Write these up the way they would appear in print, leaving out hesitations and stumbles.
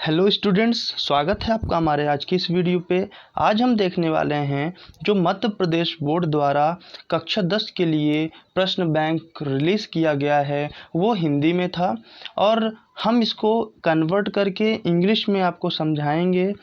Hello students, स्वागत है आपका हमारे आज की इस वीडियो पे। आज हम देखने वाले हैं जो मध्य प्रदेश बोर्ड द्वारा कक्षा 10 के लिए प्रश्न बैंक रिलीज़ किया गया है वो हिंदी में था और हम इसको कन्वर्ट करके इंग्लिश में आपको समझाएंगे।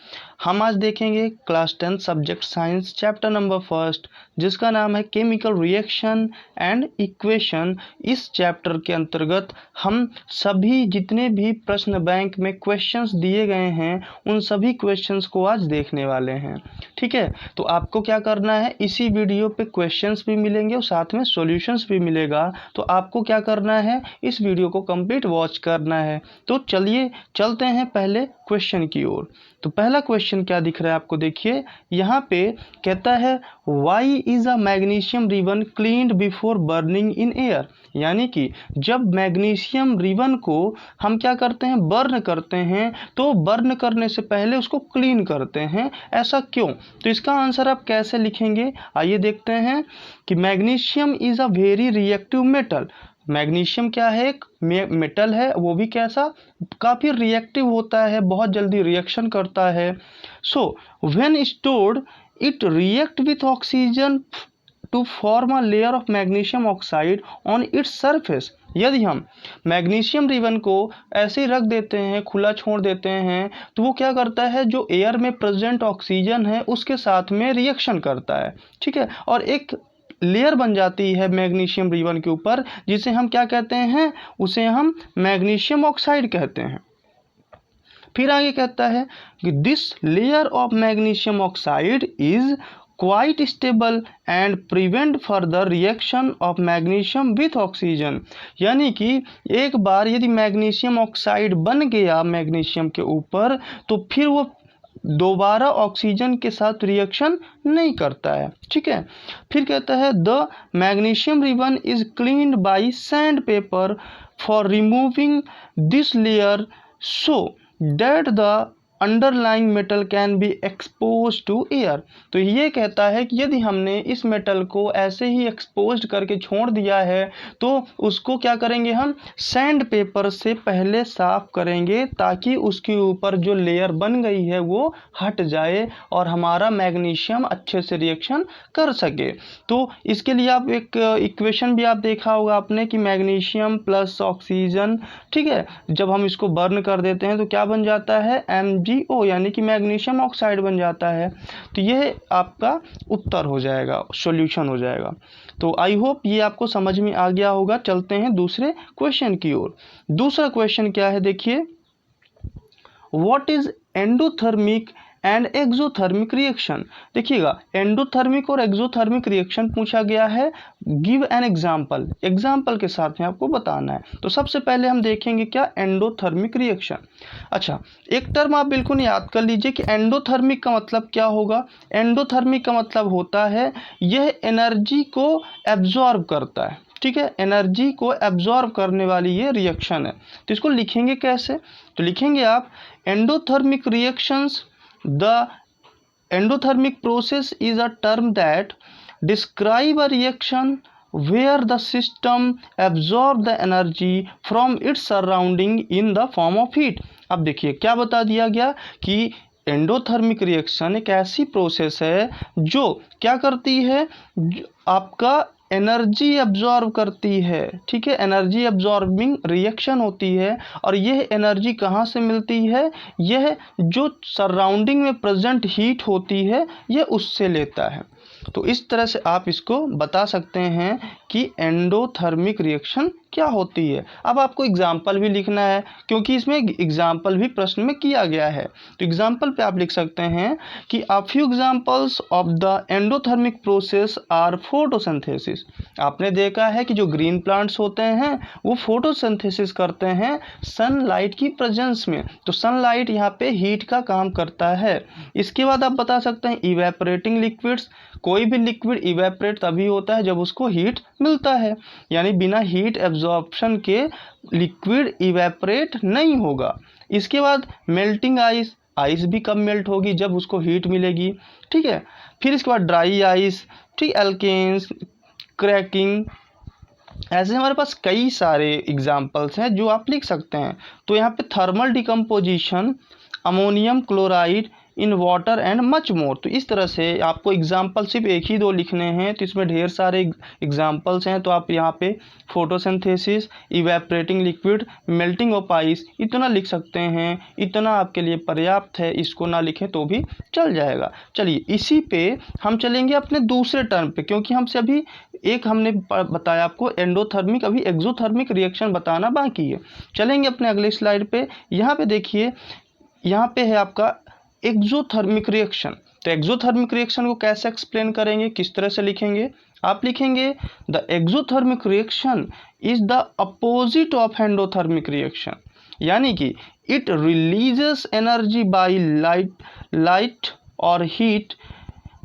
हम आज देखेंगे class 10 subject science chapter number 1 जिसका नाम है केमिकल रिएक्शन एंड इक्वेशन। इस चैप्टर के अंतर्गत हम सभी जितने भी प्रश्न बैंक में क्वेश्चंस दिए गए हैं उन सभी क्वेश्चंस को आज देखने वाले हैं। ठीक है, तो आपको क्या करना है, इसी वीडियो पे क्वेश्चंस भी मिलेंगे और साथ में सॉल्यूशंस भी मिलेगा। तो आपको क्या करना है, इस वीडियो को कंप्लीट वॉच करना है। तो चलिए चलते हैं पहले क्वेश्चन की ओर। तो पहला क्वेश्चन क्या दिख रहा है आपको, देखिए यहाँ पे कहता है why is a magnesium ribbon cleaned before burning in air. यानी कि जब मैग्नीशियम रिबन को हम क्या करते हैं, बर्न करते हैं, तो बर्न करने से पहले उसको क्लीन करते हैं, ऐसा क्यों? तो इसका आंसर आप कैसे लिखेंगे, आइए देखते हैं कि magnesium is a very reactive metal. Magnesium क्या है, एक मेटल है, वो भी कैसा, काफ़ी रिएक्टिव होता है, बहुत जल्दी रिएक्शन करता है। So when stored it react with oxygen to form a layer of magnesium oxide on its surface. यदि हम मैग्नीशियम रिबन को ऐसे ही रख देते हैं, खुला छोड़ देते हैं, तो वो क्या करता है, जो एयर में प्रेजेंट ऑक्सीजन है उसके साथ में रिएक्शन करता है। ठीक है, और एक लेयर बन जाती है मैग्नीशियम रिबन के ऊपर, जिसे हम क्या कहते हैं, उसे हम मैग्नीशियम ऑक्साइड कहते हैं। फिर आगे कहता है कि this layer of magnesium oxide is quite stable and prevent further reaction of magnesium with oxygen. यानी कि एक बार यदि मैग्नीशियम ऑक्साइड बन गया मैग्नीशियम के ऊपर, तो फिर वो दोबारा ऑक्सीजन के साथ रिएक्शन नहीं करता है। ठीक है, फिर कहता है the magnesium ribbon is cleaned by sand paper for removing this layer so that the underlying metal can be expose to air. तो ये कहता है कि यदि हमने इस मेटल को ऐसे ही एक्सपोज करके छोड़ दिया है तो उसको क्या करेंगे, हम सैंड पेपर से पहले साफ करेंगे ताकि उसके ऊपर जो लेयर बन गई है वो हट जाए और हमारा मैग्नीशियम अच्छे से रिएक्शन कर सके। तो इसके लिए आप एक इक्वेशन भी आप देखा होगा आपने कि मैग्नीशियम प्लस ऑक्सीजन, ठीक है, जब हम इसको बर्न कर देते हैं तो क्या बन जाता है, MgO, यानी कि मैग्नीशियम ऑक्साइड बन जाता है। तो यह आपका उत्तर हो जाएगा, सॉल्यूशन हो जाएगा। तो आई होप ये आपको समझ में आ गया होगा। चलते हैं दूसरे क्वेश्चन की ओर। दूसरा क्वेश्चन क्या है, देखिए what is endothermic and exothermic reaction. देखिएगा, एंडोथर्मिक और एक्सोथर्मिक रिएक्शन पूछा गया है। गिव एन एग्जाम्पल, एग्जाम्पल के साथ में आपको बताना है। तो सबसे पहले हम देखेंगे क्या, एंडोथर्मिक रिएक्शन। अच्छा, एक टर्म आप बिल्कुल याद कर लीजिए कि एंडोथर्मिक का मतलब क्या होगा। एंडोथर्मिक का मतलब होता है यह एनर्जी को एब्जॉर्ब करता है। ठीक है, एनर्जी को एब्जॉर्ब करने वाली ये रिएक्शन है। तो इसको लिखेंगे कैसे, तो लिखेंगे आप endothermic reactions. The endothermic process is a term that describe a reaction where the system absorb the energy from its surrounding in the form of heat। अब देखिए क्या बता दिया गया कि एंडोथर्मिक रिएक्शन एक ऐसी प्रोसेस है जो क्या करती है, आपका एनर्जी एब्जॉर्ब करती है। ठीक है, एनर्जी एब्जॉर्बिंग रिएक्शन होती है और यह एनर्जी कहाँ से मिलती है, यह जो सराउंडिंग में प्रेजेंट हीट होती है यह उससे लेता है। तो इस तरह से आप इसको बता सकते हैं कि एंडोथर्मिक रिएक्शन क्या होती है। अब आपको एग्जाम्पल भी लिखना है क्योंकि इसमें एग्जाम्पल भी प्रश्न में किया गया है। तो एग्जाम्पल पे आप लिख सकते हैं कि a few examples of the endothermic process are photosynthesis. आपने देखा है कि जो ग्रीन प्लांट्स होते हैं वो फोटोसिंथेसिस करते हैं सनलाइट की प्रेजेंस में। तो सनलाइट यहाँ पे हीट का काम करता है। इसके बाद आप बता सकते हैं इवेपोरेटिंग लिक्विड्स। कोई भी लिक्विड इवेपोरेट तभी होता है जब उसको हीट मिलता है, यानी बिना हीट एब्जॉर्प्शन के लिक्विड इवेपोरेट नहीं होगा। इसके बाद मेल्टिंग आइस, आइस भी कब मेल्ट होगी, जब उसको हीट मिलेगी। ठीक है, फिर इसके बाद ड्राई आइस, ठीक, एल्केन्स, क्रैकिंग, ऐसे हमारे पास कई सारे एग्जाम्पल्स हैं जो आप लिख सकते हैं। तो यहाँ पे thermal decomposition, ammonium chloride in water and much more. तो इस तरह से आपको एग्जाम्पल सिर्फ एक ही दो लिखने हैं, तो इसमें ढेर सारे एग्जाम्पल्स हैं। तो आप यहाँ पे photosynthesis, evaporating liquid, melting of ice, इतना लिख सकते हैं। इतना आपके लिए पर्याप्त है, इसको ना लिखें तो भी चल जाएगा। चलिए इसी पे हम चलेंगे अपने दूसरे टर्म पे, क्योंकि हमसे अभी एक हमने बताया आपको एंडोथर्मिक, अभी एक्सोथर्मिक रिएक्शन बताना बाकी है। चलेंगे अपने अगले स्लाइड पे। यहाँ पे देखिए, यहाँ पे है आपका एक्सोथर्मिक रिएक्शन। तो एक्सोथर्मिक रिएक्शन को कैसे एक्सप्लेन करेंगे, किस तरह से लिखेंगे? आप लिखेंगे the exothermic reaction is the opposite of endothermic reaction, यानी कि it releases energy by light और हीट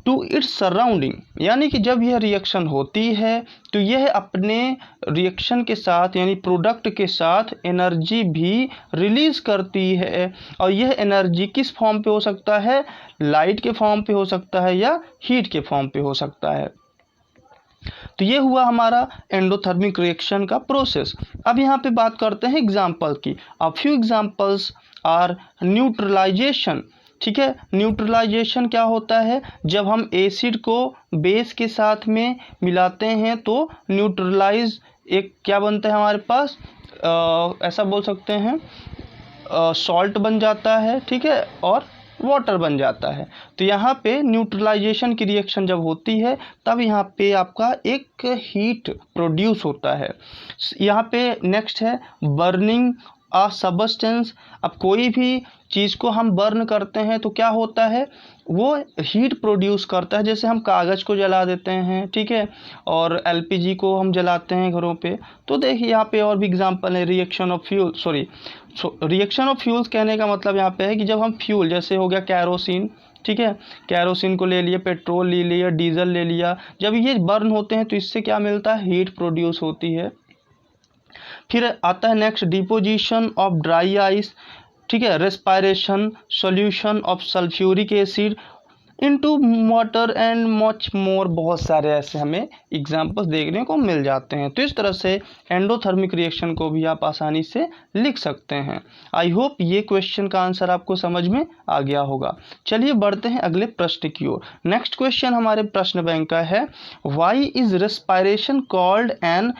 टू इट्स सराउंडिंग। यानी कि जब यह रिएक्शन होती है तो यह अपने रिएक्शन के साथ यानी प्रोडक्ट के साथ एनर्जी भी रिलीज करती है। और यह एनर्जी किस फॉर्म पे हो सकता है? लाइट के फॉर्म पे हो सकता है या हीट के फॉर्म पे हो सकता है। तो ये हुआ हमारा एंडोथर्मिक रिएक्शन का प्रोसेस। अब यहाँ पे बात करते हैं एग्जाम्पल की। A few examples are neutralisation. ठीक है, न्यूट्रलाइजेशन क्या होता है? जब हम एसिड को बेस के साथ में मिलाते हैं तो न्यूट्रलाइज एक क्या बनता है हमारे पास, ऐसा बोल सकते हैं सॉल्ट बन जाता है। ठीक है, और वाटर बन जाता है। तो यहाँ पे न्यूट्रलाइजेशन की रिएक्शन जब होती है तब यहाँ पे आपका एक हीट प्रोड्यूस होता है। यहाँ पे नेक्स्ट है बर्निंग अ सबस्टेंस। अब कोई भी चीज़ को हम बर्न करते हैं तो क्या होता है? वो हीट प्रोड्यूस करता है। जैसे हम कागज़ को जला देते हैं, ठीक है, और एलपीजी को हम जलाते हैं घरों पे। तो देखिए यहाँ पे और भी एग्जांपल है, reaction of fuel, reaction of fuels कहने का मतलब यहाँ पे है कि जब हम फ्यूल, जैसे हो गया कैरोसिन, ठीक है, कैरोसिन को ले लिया, पेट्रोल ले लिया, डीजल ले लिया, जब ये बर्न होते हैं तो इससे क्या मिलता है? हीट प्रोड्यूस होती है। फिर आता है next deposition of dry ice, ठीक है, respiration, solution of sulphuric acid into water and much more. बहुत सारे ऐसे हमें एग्जांपल्स देखने को मिल जाते हैं। तो इस तरह से एंडोथर्मिक रिएक्शन को भी आप आसानी से लिख सकते हैं। आई होप ये क्वेश्चन का आंसर आपको समझ में आ गया होगा। चलिए बढ़ते हैं अगले प्रश्न की ओर। नेक्स्ट क्वेश्चन हमारे प्रश्न बैंक का है, why is respiration called an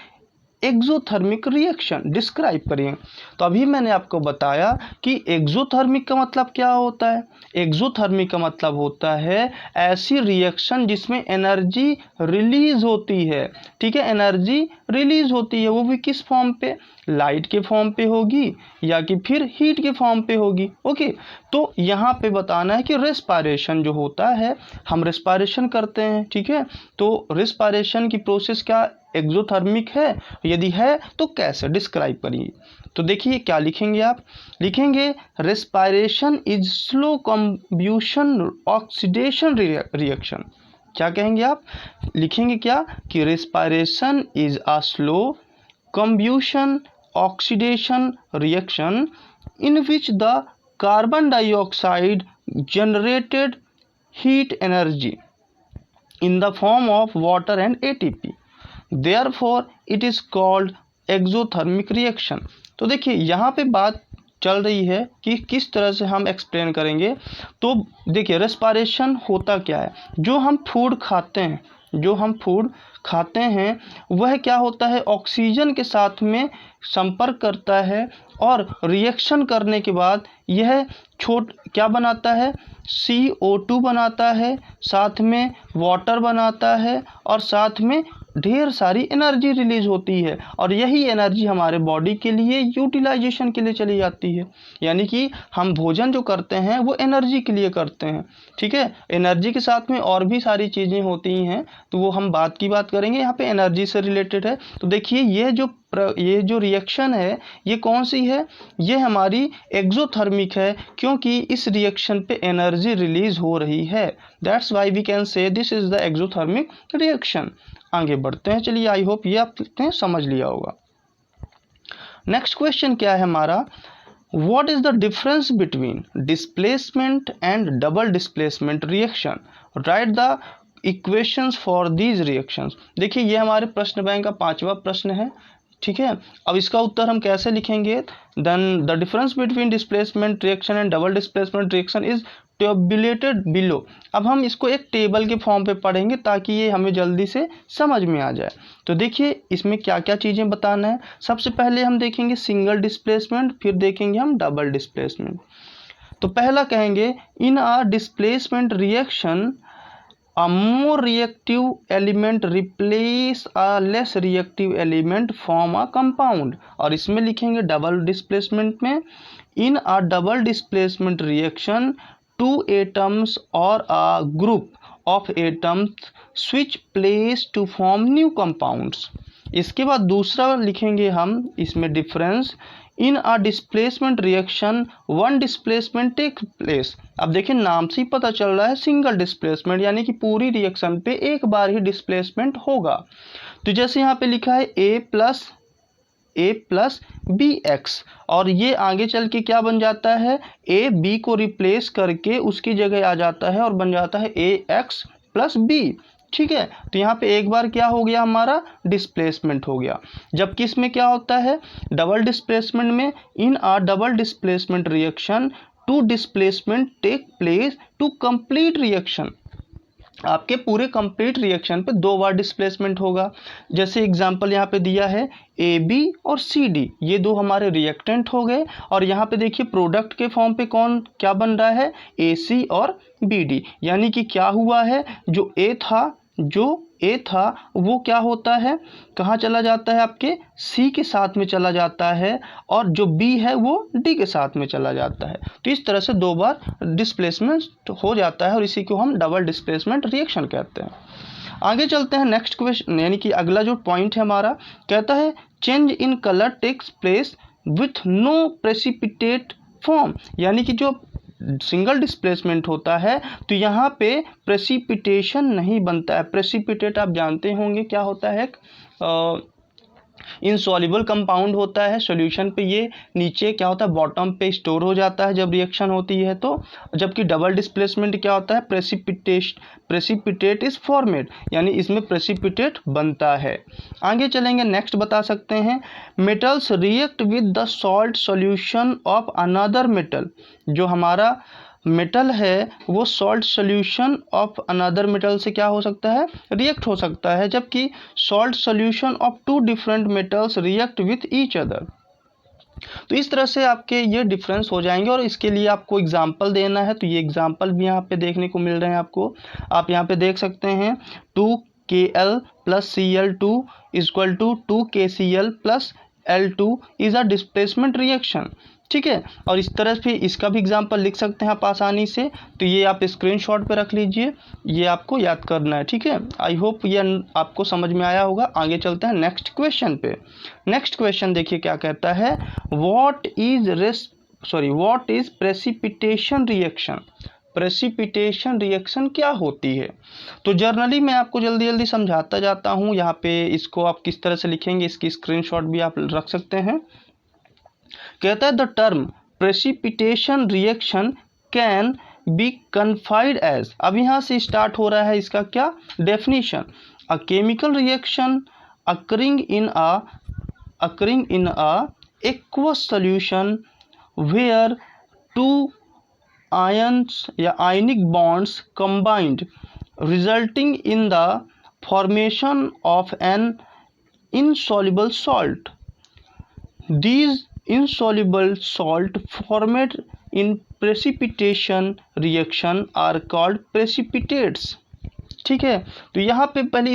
exothermic reaction, describe करिए। तो अभी मैंने आपको बताया कि एक्सोथर्मिक का मतलब क्या होता है। एक्सोथर्मिक का मतलब होता है ऐसी रिएक्शन जिसमें एनर्जी रिलीज होती है। ठीक है, एनर्जी रिलीज होती है, वो भी किस फॉर्म पे? लाइट के फॉर्म पे होगी या कि फिर हीट के फॉर्म पे होगी। ओके, तो यहाँ पे बताना है कि रेस्पायरेशन जो होता है, हम रेस्पायरेशन करते हैं, ठीक है, तो रेस्पायरेशन की प्रोसेस क्या एक्सोथर्मिक है? यदि है तो कैसे, डिस्क्राइब करिए। तो देखिए क्या लिखेंगे आप? लिखेंगे respiration is slow combustion oxidation reaction. क्या कहेंगे आप? लिखेंगे क्या कि respiration is a slow combustion oxidation reaction in which the carbon dioxide generated heat energy in the form of water and ATP. Therefore, it is called exothermic reaction. तो देखिए यहाँ पे बात चल रही है कि किस तरह से हम एक्सप्लेन करेंगे। तो देखिए रेस्पायरेशन होता क्या है? जो हम फूड खाते हैं वह क्या होता है? ऑक्सीजन के साथ में संपर्क करता है और रिएक्शन करने के बाद यह क्या बनाता है? CO2 बनाता है, साथ में वाटर बनाता है और साथ में ढेर सारी एनर्जी रिलीज होती है। और यही एनर्जी हमारे बॉडी के लिए यूटिलाइजेशन के लिए चली जाती है। यानी कि हम भोजन जो करते हैं वो एनर्जी के लिए करते हैं। ठीक है, एनर्जी के साथ में और भी सारी चीज़ें होती हैं, तो वो हम बात करेंगे। यहाँ पे एनर्जी से रिलेटेड है। तो देखिए ये जो रिएक्शन है ये कौन सी है? ये हमारी एक्सोथर्मिक है, क्योंकि इस रिएक्शन पे एनर्जी रिलीज हो रही है। That's why we can say this is the exothermic reaction. आगे बढ़ते हैं। चलिए आई होप ये आपने समझ लिया होगा। नेक्स्ट क्वेश्चन क्या है हमारा? What is the difference between displacement and double displacement reaction? Right the equations for these reactions. देखिए ये हमारे प्रश्न बैंक का 5वां प्रश्न है, ठीक है। अब इसका उत्तर हम कैसे लिखेंगे, then the difference between displacement reaction and double displacement reaction is tabulated below. अब हम इसको एक टेबल के फॉर्म पे पढ़ेंगे ताकि ये हमें जल्दी से समझ में आ जाए। तो देखिए इसमें क्या क्या चीज़ें बताना है। सबसे पहले हम देखेंगे सिंगल डिस्प्लेसमेंट, फिर देखेंगे हम डबल डिस्प्लेसमेंट। तो पहला कहेंगे in a displacement reaction a more reactive element replace a less reactive element form a compound। और इसमें लिखेंगे डबल डिस्प्लेसमेंट में in a double displacement reaction two atoms or a group of atoms switch place to form new compounds। इसके बाद दूसरा लिखेंगे हम इसमें difference in a displacement reaction one displacement take place. अब देखिए नाम से ही पता चल रहा है सिंगल डिस्प्लेसमेंट, यानी कि पूरी रिएक्शन पे एक बार ही डिस्प्लेसमेंट होगा। तो जैसे यहाँ पे लिखा है ए प्लस बी एक्स, और ये आगे चल के क्या बन जाता है, ए बी को रिप्लेस करके उसकी जगह आ जाता है और बन जाता है ए एक्स प्लस बी, ठीक है। तो यहाँ पे एक बार क्या हो गया, हमारा डिस्प्लेसमेंट हो गया। जबकि इसमें क्या होता है, डबल डिस्प्लेसमेंट में in a double displacement reaction to displacement take place to complete reaction. आपके पूरे कंप्लीट रिएक्शन पे 2 बार डिस्प्लेसमेंट होगा। जैसे एग्जांपल यहाँ पे दिया है ए बी और सी डी, ये 2 हमारे रिएक्टेंट हो गए। और यहाँ पे देखिए प्रोडक्ट के फॉर्म पे कौन क्या बन रहा है, ए सी और बी डी। यानी कि क्या हुआ है, जो ए था वो क्या होता है, कहाँ चला जाता है, आपके सी के साथ में चला जाता है, और जो बी है वो डी के साथ में चला जाता है। तो इस तरह से 2 बार डिस्प्लेसमेंट हो जाता है और इसी को हम डबल डिस्प्लेसमेंट रिएक्शन कहते हैं। आगे चलते हैं नेक्स्ट क्वेश्चन, यानी कि अगला जो पॉइंट है हमारा, कहता है change in colour takes place with no precipitate form. यानी कि जो सिंगल डिस्प्लेसमेंट होता है तो यहाँ पे प्रेसिपिटेशन नहीं बनता है। प्रेसिपिटेट आप जानते होंगे क्या होता है, इनसॉल्युबल कंपाउंड होता है सॉल्यूशन पे, ये नीचे क्या होता है, बॉटम पे स्टोर हो जाता है जब रिएक्शन होती है तो। जबकि डबल डिस्प्लेसमेंट क्या होता है, प्रेसिपिटेट इज फॉर्मेड, यानी इसमें प्रेसिपिटेट बनता है। आगे चलेंगे, नेक्स्ट बता सकते हैं metals react with the salt solution of another metal. जो हमारा मेटल है वो salt solution of another metal से क्या हो सकता है, रिएक्ट हो सकता है। जबकि salt solution of 2 different metals react with each other. तो इस तरह से आपके ये डिफरेंस हो जाएंगे और इसके लिए आपको एग्जांपल देना है। तो ये एग्जांपल भी यहाँ पे देखने को मिल रहे हैं आपको। आप यहाँ पे देख सकते हैं 2Kl plus Cl2 equal to 2KCl plus L2 is a displacement reaction, ठीक है। और इस तरह से इसका भी एग्जांपल लिख सकते हैं आप आसानी से। तो ये आप स्क्रीनशॉट पे रख लीजिए, ये आपको याद करना है, ठीक है। आई होप ये आपको समझ में आया होगा। आगे चलते हैं नेक्स्ट क्वेश्चन पे। नेक्स्ट क्वेश्चन देखिए क्या कहता है, what is precipitation reaction. Precipitation reaction क्या होती है, तो जर्नली मैं आपको जल्दी जल्दी समझाता जाता हूँ। यहाँ पे इसको आप किस तरह से लिखेंगे इसकी स्क्रीनशॉट भी आप रख सकते हैं। कहता है the term precipitation reaction can be confined as. अब यहाँ से स्टार्ट हो रहा है इसका क्या definition, a chemical reaction occurring in a aqueous solution where 2 ions या ionic bonds combined resulting in the formation of an insoluble salt. These insoluble salt formed in precipitation reaction are called precipitates, ठीक है। तो यहाँ पे पहले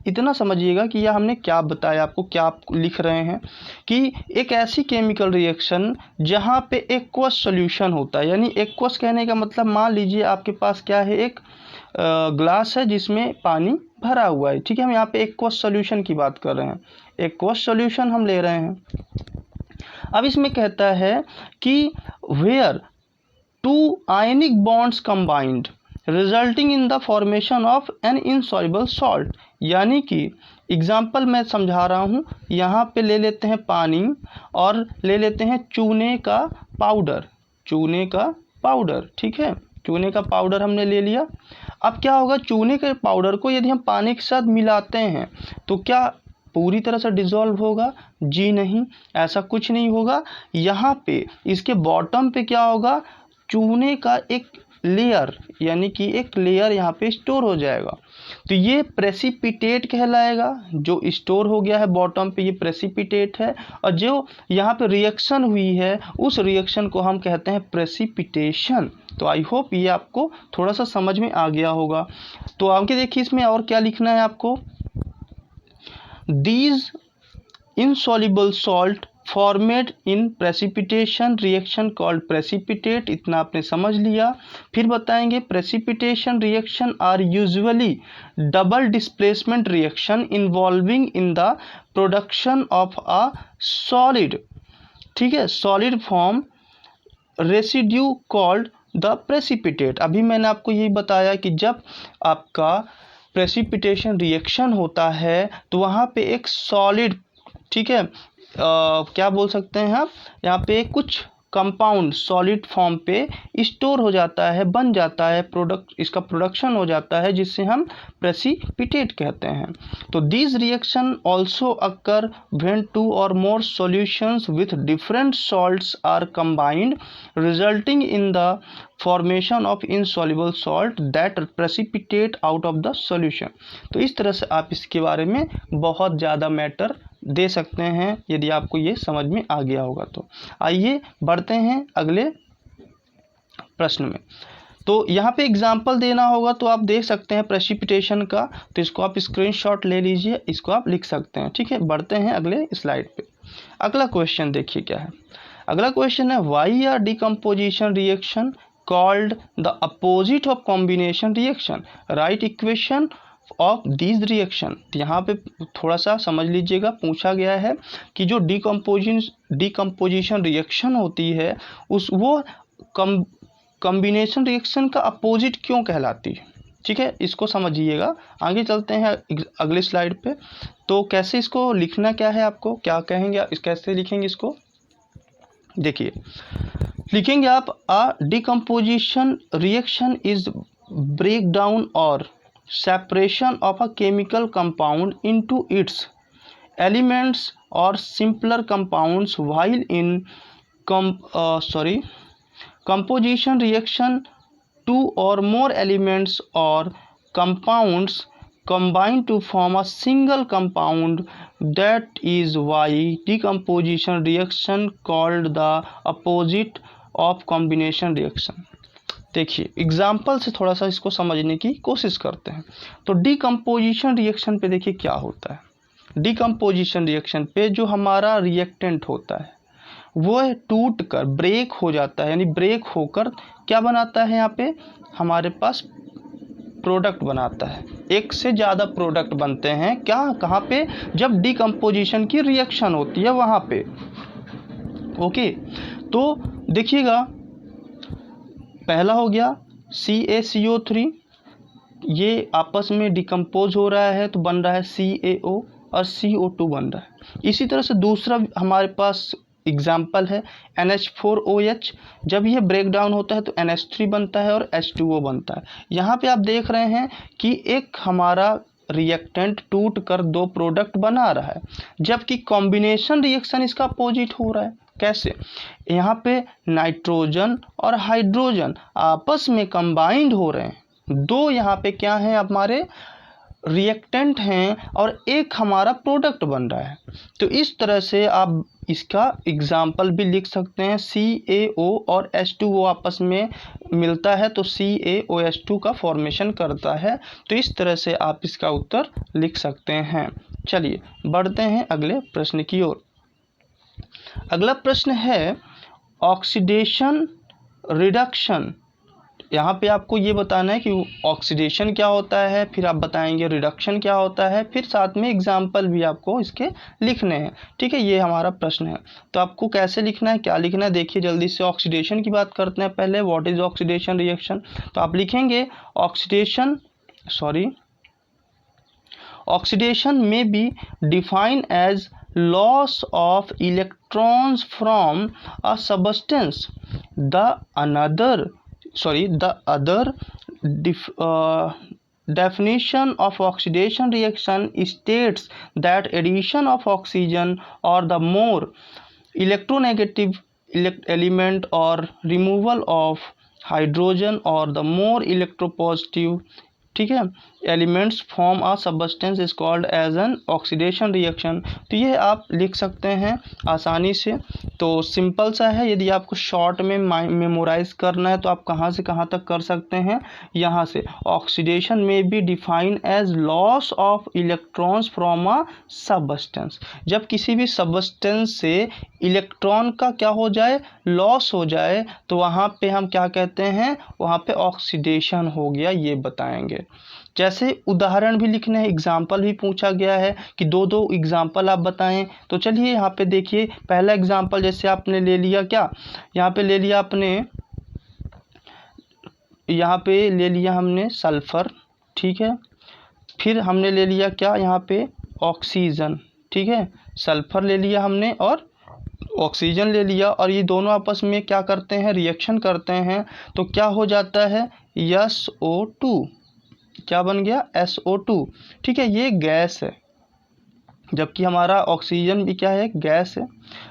इतना समझिएगा कि यह हमने क्या बताया आपको, क्या आप लिख रहे हैं कि एक ऐसी केमिकल रिएक्शन जहाँ पे एक्वस सॉल्यूशन होता है। यानी एक्वस कहने का मतलब, मान लीजिए आपके पास क्या है, एक ग्लास है जिसमें पानी भरा हुआ है, ठीक है। हम यहाँ पे एक्वस सॉल्यूशन की बात कर रहे हैं, एक्वस सॉल्यूशन हम ले रहे हैं। अब इसमें कहता है कि where 2 ionic bonds combined resulting in the formation of an insoluble salt. यानी कि एग्जाम्पल मैं समझा रहा हूँ, यहाँ पे ले लेते हैं पानी और ले लेते हैं चूने का पाउडर, ठीक है। चूने का पाउडर हमने ले लिया। अब क्या होगा, चूने के पाउडर को यदि हम पानी के साथ मिलाते हैं तो क्या पूरी तरह से डिसॉल्व होगा? जी नहीं, ऐसा कुछ नहीं होगा। यहाँ पे इसके बॉटम पे क्या होगा, चूने का एक लेयर, यानी कि एक लेयर यहाँ पे स्टोर हो जाएगा। तो ये प्रेसिपिटेट कहलाएगा, जो स्टोर हो गया है बॉटम पे, ये प्रेसिपिटेट है। और जो यहाँ पे रिएक्शन हुई है उस रिएक्शन को हम कहते हैं प्रेसिपिटेशन। तो आई होप ये आपको थोड़ा सा समझ में आ गया होगा। तो आगे देखिए इसमें और क्या लिखना है आपको। These insoluble salt formed in precipitation reaction called precipitate, इतना आपने समझ लिया। फिर बताएंगे precipitation reaction are usually double displacement reaction involving in the production of a solid, ठीक है, solid form residue called the precipitate। अभी मैंने आपको यही बताया कि जब आपका प्रेसिपिटेशन रिएक्शन होता है तो वहाँ पे एक सॉलिड, ठीक है, क्या बोल सकते हैं आप, यहाँ पे कुछ कंपाउंड सॉलिड फॉर्म पे स्टोर हो जाता है, बन जाता है, प्रोडक्ट इसका प्रोडक्शन हो जाता है, जिससे हम प्रेसिपिटेट कहते हैं। तो this reaction also occur when two or more solutions with different salts are combined resulting in the formation of insoluble salt that precipitate out of the solution. तो इस तरह से आप इसके बारे में बहुत ज़्यादा मैटर दे सकते हैं यदि आपको ये समझ में आ गया होगा। तो आइए बढ़ते हैं अगले प्रश्न में। तो यहाँ पे एग्जाम्पल देना होगा तो आप देख सकते हैं प्रेसिपिटेशन का, तो इसको आप स्क्रीनशॉट ले लीजिए, इसको आप लिख सकते हैं। ठीक है, बढ़ते हैं अगले स्लाइड पे। अगला क्वेश्चन देखिए क्या है। अगला क्वेश्चन है why are decomposition reaction called the opposite of combination reaction, write equation of this reaction. यहाँ पे थोड़ा सा समझ लीजिएगा, पूछा गया है कि जो डिकम्पोजिशन रिएक्शन होती है उस वो कॉम्बिनेशन रिएक्शन का अपोजिट क्यों कहलाती है। ठीक है, इसको समझिएगा। आगे चलते हैं अगले स्लाइड पे। तो कैसे इसको लिखना क्या है, आपको क्या कहेंगे, कैसे लिखेंगे इसको, देखिए लिखेंगे आप a decomposition reaction is break down or separation of a chemical compound into its elements or simpler compounds, while in composition reaction two or more elements or compounds combine to form a single compound. That is why decomposition reaction called the opposite of combination reaction। देखिए example से थोड़ा सा इसको समझने की कोशिश करते हैं। तो डिकम्पोजिशन रिएक्शन पे देखिए क्या होता है। डिकम्पोजिशन रिएक्शन पे जो हमारा रिएक्टेंट होता है वो टूट कर ब्रेक हो जाता है, यानी ब्रेक होकर क्या बनाता है, यहाँ पे हमारे पास प्रोडक्ट बनाता है। एक से ज़्यादा प्रोडक्ट बनते हैं, क्या, कहाँ पे, जब डिकम्पोजिशन की रिएक्शन होती है वहाँ पे। ओके, तो देखिएगा पहला हो गया CaCO3, ये आपस में डिकम्पोज हो रहा है तो बन रहा है CaO और CO2 बन रहा है। इसी तरह से दूसरा हमारे पास एग्जाम्पल है NH4OH, जब ये ब्रेक डाउन होता है तो NH3 बनता है और H2O बनता है। यहाँ पे आप देख रहे हैं कि एक हमारा रिएक्टेंट टूट कर दो प्रोडक्ट बना रहा है, जबकि कॉम्बिनेशन रिएक्शन इसका अपोजिट हो रहा है। कैसे, यहाँ पे नाइट्रोजन और हाइड्रोजन आपस में कंबाइंड हो रहे हैं, दो यहाँ पे क्या हैं, हमारे रिएक्टेंट हैं और एक हमारा प्रोडक्ट बन रहा है। तो इस तरह से आप इसका एग्जाम्पल भी लिख सकते हैं। CaO और H2O आपस में मिलता है तो CaOH2 का फॉर्मेशन करता है। तो इस तरह से आप इसका उत्तर लिख सकते हैं। चलिए बढ़ते हैं अगले प्रश्न की ओर। अगला प्रश्न है ऑक्सीडेशन रिडक्शन। यहाँ पे आपको ये बताना है कि ऑक्सीडेशन क्या होता है, फिर आप बताएंगे रिडक्शन क्या होता है, फिर साथ में एग्जाम्पल भी आपको इसके लिखने हैं। ठीक है, ये हमारा प्रश्न है। तो आपको कैसे लिखना है, क्या लिखना है, देखिए जल्दी से। ऑक्सीडेशन की बात करते हैं पहले। What is oxidation reaction. तो आप लिखेंगे oxidation may be defined as loss of electrons from a substance the another the other definition of oxidation reaction states that addition of oxygen or the more electronegative element or removal of hydrogen or the more electropositive, ठीक है, elements form a substance is called as an oxidation reaction. तो ये आप लिख सकते हैं आसानी से। तो सिंपल सा है, यदि आपको शॉर्ट में मेमोराइज करना है तो आप कहाँ से कहाँ तक कर सकते हैं, यहाँ से। Oxidation may be define as loss of electrons from a substance. जब किसी भी सब्सटेंस से इलेक्ट्रॉन का क्या हो जाए, लॉस हो जाए, तो वहाँ पे हम क्या कहते हैं, वहाँ पे ऑक्सीडेशन हो गया, ये बताएंगे। जैसे उदाहरण भी लिखने हैं, एग्जाम्पल भी पूछा गया है कि दो दो एग्जाम्पल आप बताएं। तो चलिए यहाँ पे देखिए, पहला एग्जाम्पल जैसे आपने ले लिया, क्या यहाँ पे ले लिया आपने, यहाँ पे ले लिया हमने सल्फर, ठीक है। फिर हमने ले लिया क्या, यहाँ पे ऑक्सीजन, ठीक है। सल्फर ले लिया हमने और ऑक्सीजन ले लिया, और ये दोनों आपस में क्या करते हैं, रिएक्शन करते हैं। तो क्या हो जाता है, SO2, क्या बन गया, SO2, ठीक है। ये गैस है, जबकि हमारा ऑक्सीजन भी क्या है, गैस है।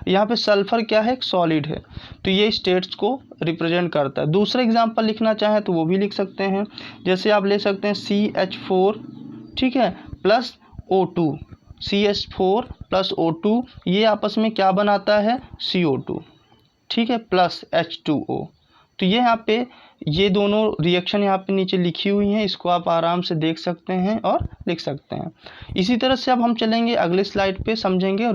यहाँ पे सल्फर क्या है, एक सॉलिड है। तो ये स्टेट्स को रिप्रेजेंट करता है। दूसरा एग्जांपल लिखना चाहें तो वो भी लिख सकते हैं। जैसे आप ले सकते हैं CH4, ठीक है, plus O2, CH4 plus O2, ये आपस में क्या बनाता है, CO2, ठीक है, प्लस H2O। तो ये यहाँ पे ये दोनों रिएक्शन यहाँ पे नीचे लिखी हुई हैं, इसको आप आराम से देख सकते हैं और लिख सकते हैं। इसी तरह से अब हम चलेंगे अगले स्लाइड पे, समझेंगे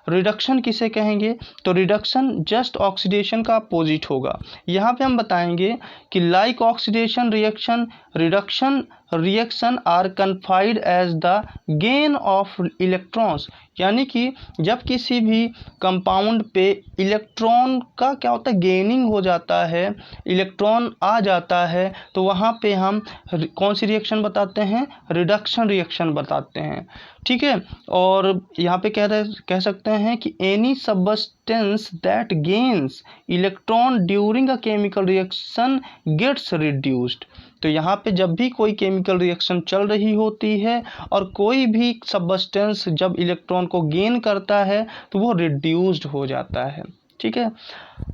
रिडक्शन किसे कहेंगे। तो रिडक्शन जस्ट ऑक्सीडेशन का अपोजिट होगा। यहाँ पे हम बताएंगे कि like oxidation reaction, reduction reaction are confined as the gain of electrons. यानी कि जब किसी भी कंपाउंड पे इलेक्ट्रॉन का क्या होता है, गेनिंग हो जाता है, इलेक्ट्रॉन आ जाता है, तो वहाँ पे हम कौन सी रिएक्शन बताते हैं, रिडक्शन रिएक्शन बताते हैं, ठीक है। और यहाँ पे कह सकते हैं कि any substance that gains electron during a chemical reaction gets reduced. तो यहाँ पे जब भी कोई केमिकल रिएक्शन चल रही होती है और कोई भी सब्सटेंस जब इलेक्ट्रॉन को गेन करता है तो वो रिड्यूस्ड हो जाता है, ठीक है।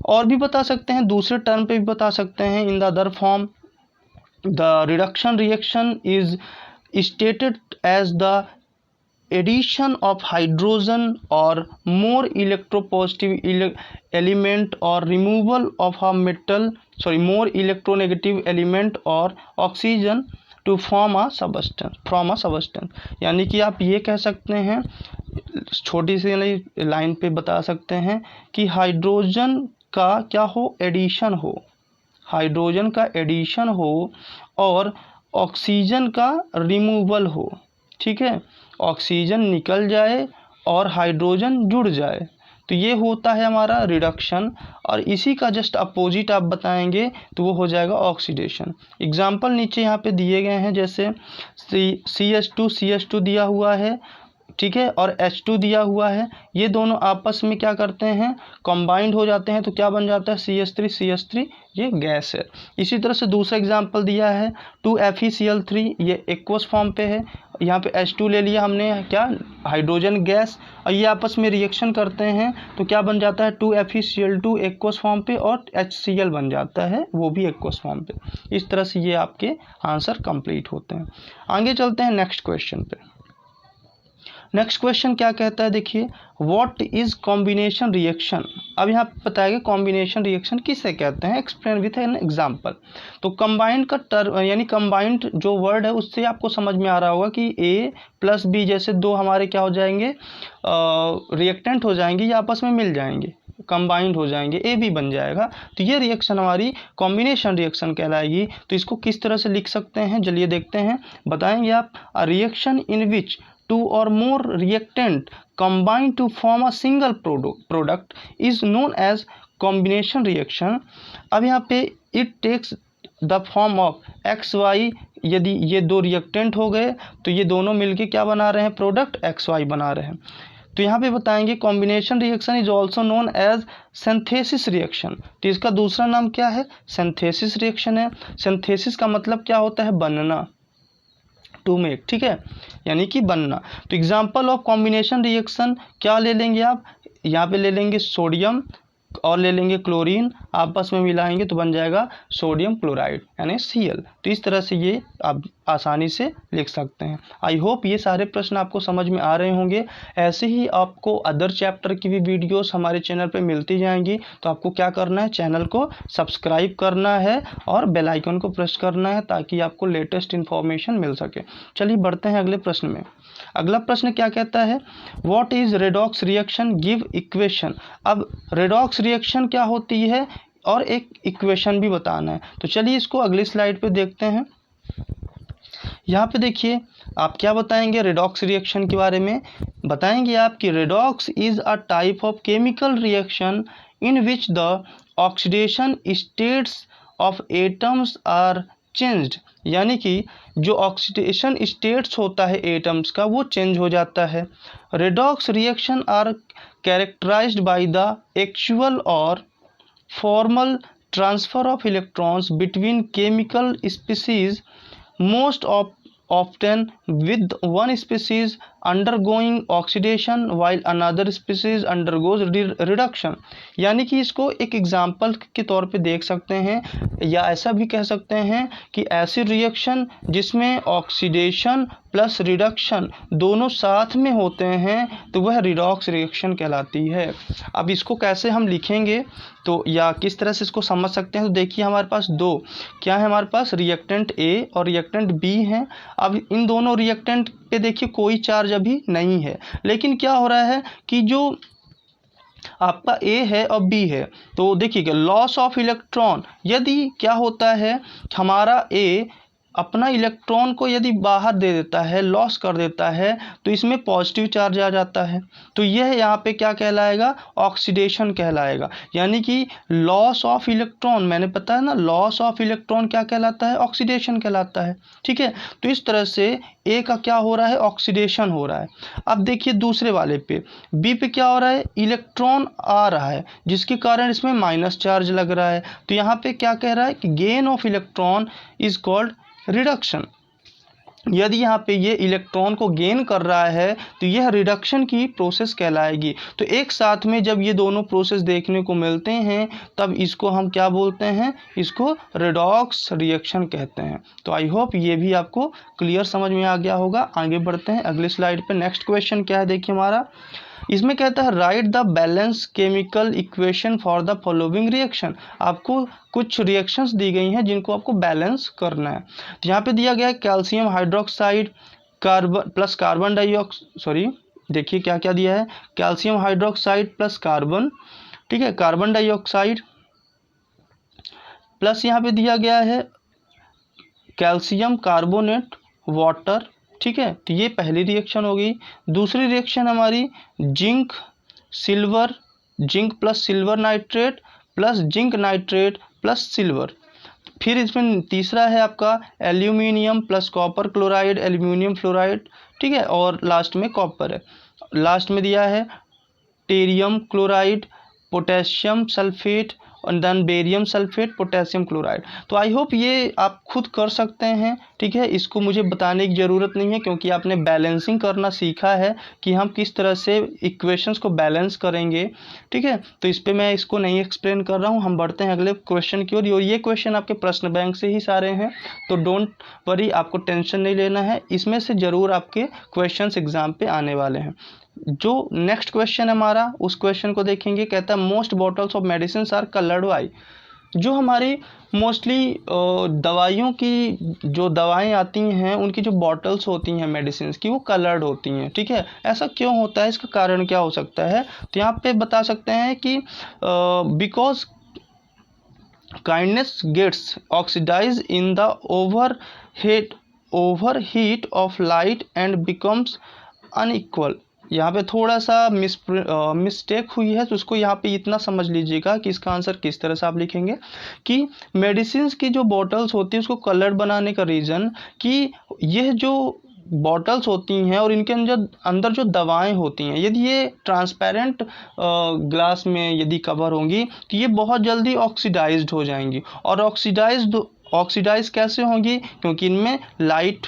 और भी बता सकते हैं, दूसरे टर्म पे भी बता सकते हैं, in the other form the reduction reaction is stated as the addition of hydrogen or more electropositive element or removal of a metal more electronegative element or oxygen to form a substance. यानी कि आप ये कह सकते हैं, छोटी सी line पे बता सकते हैं कि हाइड्रोजन का क्या हो, एडिशन हो, हाइड्रोजन का एडिशन हो और ऑक्सीजन का रिमूवल हो, ठीक है। ऑक्सीजन निकल जाए और हाइड्रोजन जुड़ जाए, तो ये होता है हमारा रिडक्शन। और इसी का जस्ट अपोजिट आप बताएंगे तो वो हो जाएगा ऑक्सीडेशन। एग्जाम्पल नीचे यहाँ पे दिए गए हैं, जैसे CH2 दिया हुआ है, ठीक है, और H2 दिया हुआ है। ये दोनों आपस में क्या करते हैं, कंबाइंड हो जाते हैं, तो क्या बन जाता है, CH3, ये गैस है। इसी तरह से दूसरा एग्जांपल दिया है 2FeCl3, ये एक्वस फॉर्म पे है। यहाँ पे H2 ले लिया हमने, क्या, हाइड्रोजन गैस, और ये आपस में रिएक्शन करते हैं तो क्या बन जाता है, 2FeCl2 एक्वस फॉर्म पे, और HCl बन जाता है, वो भी एक्वस फॉर्म पे। इस तरह से ये आपके आंसर कंप्लीट होते हैं। आगे चलते हैं नेक्स्ट क्वेश्चन पे। नेक्स्ट क्वेश्चन क्या कहता है, देखिए, व्हाट इज कॉम्बिनेशन रिएक्शन। अब यहाँ पे बताएगा कॉम्बिनेशन रिएक्शन किसे कहते हैं, एक्सप्लेन विथ एन एग्जांपल। तो कंबाइंड का टर्म, यानी कंबाइंड जो वर्ड है उससे आपको समझ में आ रहा होगा कि A प्लस B जैसे दो हमारे क्या हो जाएंगे, रिएक्टेंट हो जाएंगे, ये आपस में मिल जाएंगे, कंबाइंड हो जाएंगे, AB बन जाएगा। तो ये रिएक्शन हमारी कॉम्बिनेशन रिएक्शन कहलाएगी। तो इसको किस तरह से लिख सकते हैं, चलिए देखते हैं, बताएंगे आप। A reaction in which two or more reactant combine to form a single product is known as combination reaction। अब यहाँ पे it takes the form of XY, यदि ये दो रिएक्टेंट हो गए तो ये दोनों मिलके क्या बना रहे हैं, प्रोडक्ट XY बना रहे हैं। तो यहाँ पे बताएंगे combination reaction is also known as synthesis reaction. तो इसका दूसरा नाम क्या है? सिंथेसिस रिएक्शन है। सिंथेसिस का मतलब क्या होता है? बनना, टू मेक, ठीक है, यानी कि बनना। तो एग्जाम्पल ऑफ कॉम्बिनेशन रिएक्शन क्या ले लेंगे आप? यहाँ पे ले लेंगे सोडियम और ले लेंगे क्लोरीन, आपस में मिलाएंगे तो बन जाएगा सोडियम क्लोराइड यानी Cl। तो इस तरह से ये आप आसानी से लिख सकते हैं। आई होप ये सारे प्रश्न आपको समझ में आ रहे होंगे। ऐसे ही आपको अदर चैप्टर की भी वीडियोस हमारे चैनल पे मिलती जाएंगी। तो आपको क्या करना है? चैनल को सब्सक्राइब करना है और बेल आइकन को प्रेस करना है ताकि आपको लेटेस्ट इन्फॉर्मेशन मिल सके। चलिए बढ़ते हैं अगले प्रश्न में। अगला प्रश्न क्या कहता है? What is redox reaction, give equation. अब रेडॉक्स रिएक्शन क्या होती है और एक इक्वेशन भी बताना है। तो चलिए इसको अगली स्लाइड पे देखते हैं। यहाँ पे देखिए आप क्या बताएंगे रेडॉक्स रिएक्शन के बारे में? बताएंगे आप कि redox is a type of chemical reaction in which the oxidation states of atoms are changed, यानी कि जो ऑक्सीडेशन स्टेट्स होता है एटम्स का वो चेंज हो जाता है। Redox reaction are characterized by the actual or formal transfer of electrons between chemical species, most often with one species undergoing oxidation while another species undergoes reduction। यानी कि इसको एक एग्जाम्पल के तौर पे देख सकते हैं या ऐसा भी कह सकते हैं कि ऐसी रिएक्शन जिसमें ऑक्सीडेशन प्लस रिडक्शन दोनों साथ में होते हैं तो वह रिडॉक्स रिएक्शन कहलाती है। अब इसको कैसे हम लिखेंगे तो या किस तरह से इसको समझ सकते हैं? तो देखिए हमारे पास दो क्या है, हमारे पास रिएक्टेंट ए और रिएक्टेंट बी हैं। अब इन दोनों रिएक्टेंट पे देखिए कोई चार्ज अभी नहीं है, लेकिन क्या हो रहा है कि जो आपका ए है और बी है तो देखिएगा लॉस ऑफ इलेक्ट्रॉन, यदि क्या होता है हमारा ए अपना इलेक्ट्रॉन को यदि बाहर दे देता है, लॉस कर देता है, तो इसमें पॉजिटिव चार्ज आ जाता है। तो यह यहाँ पे क्या कहलाएगा? ऑक्सीडेशन कहलाएगा। यानी कि लॉस ऑफ इलेक्ट्रॉन, मैंने पता है ना, लॉस ऑफ इलेक्ट्रॉन क्या कहलाता है? ऑक्सीडेशन कहलाता है, ठीक है। तो इस तरह से ए का क्या हो रहा है? ऑक्सीडेशन हो रहा है। अब देखिए दूसरे वाले पे बी पे क्या हो रहा है? इलेक्ट्रॉन आ रहा है जिसके कारण इसमें माइनस चार्ज लग रहा है। तो यहाँ पे क्या कह रहा है कि gain of electron is called reduction. यदि यहाँ पे ये इलेक्ट्रॉन को गेन कर रहा है तो यह रिडक्शन की प्रोसेस कहलाएगी। तो एक साथ में जब ये दोनों प्रोसेस देखने को मिलते हैं तब इसको हम क्या बोलते हैं? इसको रेडॉक्स रिएक्शन कहते हैं। तो आई होप ये भी आपको क्लियर समझ में आ गया होगा। आगे बढ़ते हैं अगले स्लाइड पे। नेक्स्ट क्वेश्चन क्या है देखिए हमारा, इसमें कहता है right the balance chemical equation for the following reaction. आपको कुछ रिएक्शंस दी गई हैं जिनको आपको बैलेंस करना है। तो यहाँ पे दिया गया है calcium hydroxide carbon plus carbon dioxide, देखिए क्या क्या दिया है, कैल्शियम हाइड्रोक्साइड प्लस कार्बन, ठीक है, कार्बन डाइऑक्साइड प्लस यहाँ पे दिया गया है कैल्शियम कार्बोनेट वाटर, ठीक है। तो ये पहली रिएक्शन हो गई। दूसरी रिएक्शन हमारी zinc silver, zinc plus silver nitrate plus zinc nitrate plus silver. फिर इसमें तीसरा है आपका aluminium plus copper chloride, aluminium fluoride, ठीक है, और लास्ट में कॉपर है। लास्ट में दिया है टेरियम क्लोराइड, पोटेशियम सल्फेट और then barium sulphate, potassium chloride. तो आई होप ये आप खुद कर सकते हैं, ठीक है, इसको मुझे बताने की ज़रूरत नहीं है क्योंकि आपने बैलेंसिंग करना सीखा है कि हम किस तरह से इक्वेशंस को बैलेंस करेंगे, ठीक है। तो इस पर मैं इसको नहीं एक्सप्लेन कर रहा हूँ। हम बढ़ते हैं अगले क्वेश्चन की ओर। और ये क्वेश्चन आपके प्रश्न बैंक से ही सारे हैं, तो डोंट वरी, आपको टेंशन नहीं लेना है, इसमें से ज़रूर आपके क्वेश्चन एग्जाम पे आने वाले हैं। जो नेक्स्ट क्वेश्चन है हमारा उस क्वेश्चन को देखेंगे। कहता है most bottles of medicine are coloured by. जो हमारी मोस्टली दवाइयों की जो दवाएं आती हैं उनकी जो बॉटल्स होती हैं मेडिसिन की वो कलर्ड होती हैं, ठीक है। ऐसा क्यों होता है, इसका कारण क्या हो सकता है? तो यहाँ पे बता सकते हैं कि because kindness gets oxidise in the overheat of light and becomes unequal. यहाँ पे थोड़ा सा मिस्टेक हुई है तो उसको यहाँ पे इतना समझ लीजिएगा कि इसका आंसर किस तरह से आप लिखेंगे कि मेडिसिन की जो बॉटल्स होती है उसको कलर्ड बनाने का रीज़न कि यह जो बॉटल्स होती हैं और इनके अंदर जो दवाएं होती हैं, यदि ये ट्रांसपेरेंट ग्लास में यदि कवर होंगी तो ये बहुत जल्दी ऑक्सीडाइज्ड हो जाएंगी। और ऑक्सीडाइज कैसे होंगी? क्योंकि इनमें लाइट,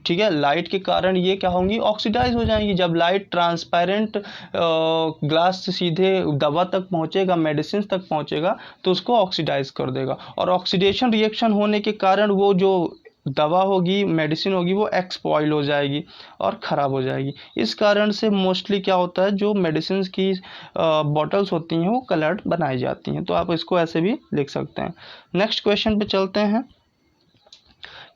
ठीक है, लाइट के कारण ये क्या होंगी? ऑक्सीडाइज हो जाएंगी। जब लाइट ट्रांसपेरेंट ग्लास से सीधे दवा तक पहुंचेगा, मेडिसिन तक पहुंचेगा, तो उसको ऑक्सीडाइज कर देगा। और ऑक्सीडेशन रिएक्शन होने के कारण वो जो दवा होगी, मेडिसिन होगी, वो एक्सपॉइल हो जाएगी और ख़राब हो जाएगी। इस कारण से मोस्टली क्या होता है, जो मेडिसिन की बॉटल्स होती हैं वो कलर्ड बनाई जाती हैं। तो आप इसको ऐसे भी लिख सकते हैं। नेक्स्ट क्वेश्चन पे चलते हैं।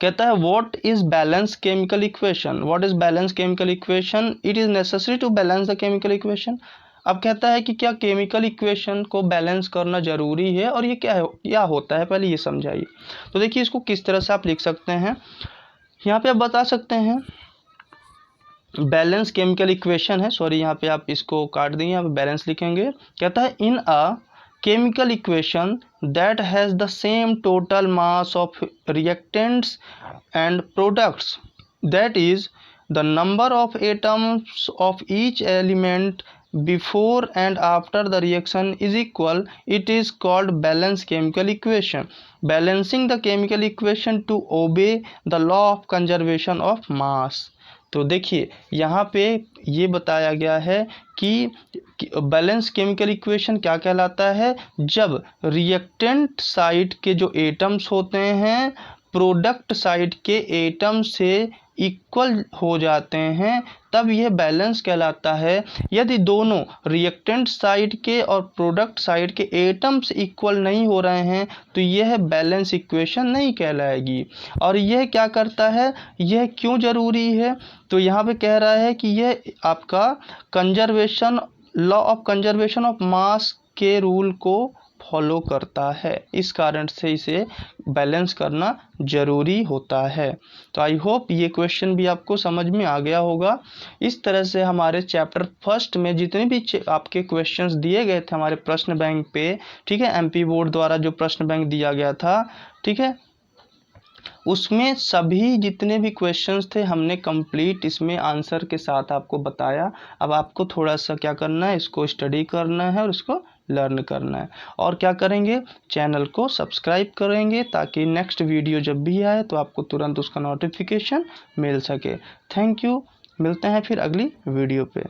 कहता है what is balance chemical equation? What is balance chemical equation? It is necessary to balance the chemical equation. अब कहता है कि क्या केमिकल इक्वेशन को बैलेंस करना जरूरी है, और ये क्या होता है, पहले ये समझाइए। तो देखिए इसको किस तरह से आप लिख सकते हैं। यहाँ पे आप बता सकते हैं बैलेंस केमिकल इक्वेशन है, सॉरी यहाँ पे आप इसको काट देंगे, यहाँ पे बैलेंस लिखेंगे। कहता है इन अ chemical equation that has the same total mass of reactants and products, that is the number of atoms of each element before and after the reaction is equal, it is called balanced chemical equation. Balancing the chemical equation to obey the law of conservation of mass. तो देखिए यहाँ पे ये बताया गया है कि balance chemical equation क्या कहलाता है? जब रिएक्टेंट साइड के जो एटम्स होते हैं प्रोडक्ट साइड के एटम से इक्वल हो जाते हैं, तब यह बैलेंस कहलाता है। यदि दोनों रिएक्टेंट साइड के और प्रोडक्ट साइड के एटम्स इक्वल नहीं हो रहे हैं तो यह बैलेंस इक्वेशन नहीं कहलाएगी। और यह क्या करता है, यह क्यों ज़रूरी है? तो यहाँ पे कह रहा है कि यह आपका conservation, law of conservation of mass के रूल को फॉलो करता है। इस कारण से इसे बैलेंस करना ज़रूरी होता है। तो आई होप ये क्वेश्चन भी आपको समझ में आ गया होगा। इस तरह से हमारे चैप्टर फर्स्ट में जितने भी आपके क्वेश्चंस दिए गए थे हमारे प्रश्न बैंक पे, ठीक है, एमपी बोर्ड द्वारा जो प्रश्न बैंक दिया गया था, ठीक है, उसमें सभी जितने भी क्वेश्चंस थे हमने कंप्लीट इसमें आंसर के साथ आपको बताया। अब आपको थोड़ा सा क्या करना है, इसको स्टडी करना है और इसको लर्न करना है। और क्या करेंगे, चैनल को सब्सक्राइब करेंगे ताकि नेक्स्ट वीडियो जब भी आए तो आपको तुरंत उसका नोटिफिकेशन मिल सके। थैंक यू, मिलते हैं फिर अगली वीडियो पे।